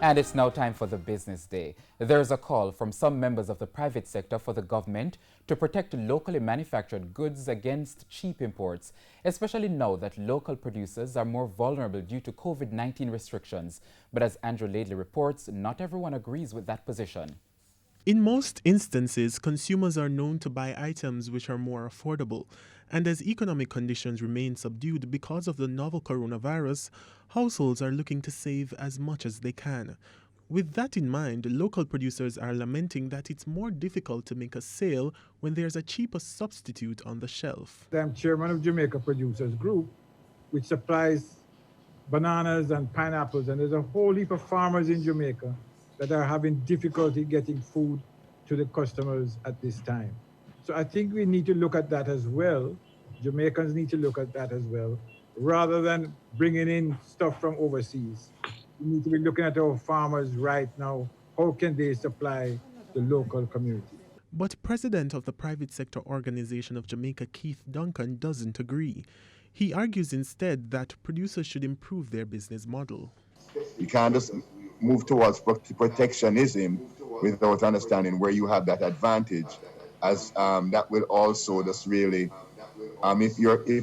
And it's now time for the business day. There's a call from some members of the private sector for the government to protect locally manufactured goods against cheap imports, especially now that local producers are more vulnerable due to COVID-19 restrictions. But as Andrew Laidley reports, not everyone agrees with that position. In most instances, consumers are known to buy items which are more affordable, and as economic conditions remain subdued because of the novel coronavirus, households are looking to save as much as they can. With that in mind, local producers are lamenting that it's more difficult to make a sale when there's a cheaper substitute on the shelf. I'm chairman of Jamaica Producers Group, which supplies bananas and pineapples, and there's a whole heap of farmers in Jamaica that are having difficulty getting food to the customers at this time. So I think we need to look at that as well. Jamaicans need to look at that as well, rather than bringing in stuff from overseas. We need to be looking at our farmers right now. How can they supply the local community? But President of the Private Sector Organization of Jamaica, Keith Duncan, doesn't agree. He argues instead that producers should improve their business model. You can't just move towards protectionism without understanding where you have that advantage, as that will also just really, if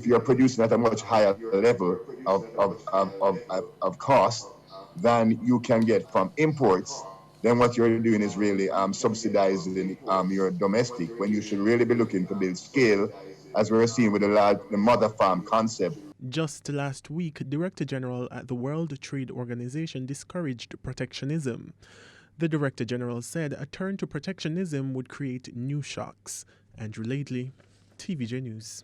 you're producing at a much higher level of cost than you can get from imports, then what you're doing is really subsidizing your domestic, when you should really be looking to build scale, as we're seeing with the mother farm concept. Just last week, Director General at the World Trade Organization discouraged protectionism. The Director General said a turn to protectionism would create new shocks. Andrew Laidley, TVJ News.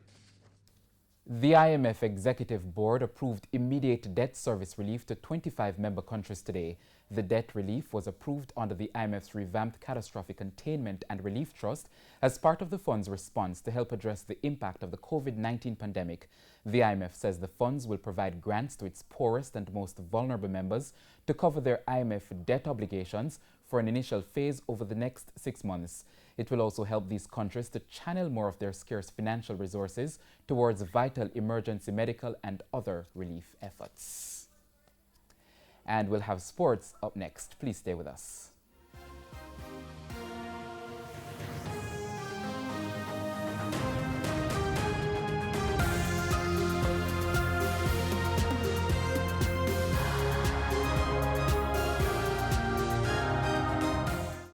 The IMF Executive Board approved immediate debt service relief to 25 member countries today. The debt relief was approved under the IMF's revamped Catastrophic Containment and Relief Trust as part of the fund's response to help address the impact of the COVID-19 pandemic. The IMF says the funds will provide grants to its poorest and most vulnerable members to cover their IMF debt obligations for an initial phase over the next 6 months. It will also help these countries to channel more of their scarce financial resources towards vital emergency medical and other relief efforts. And we'll have sports up next. Please stay with us.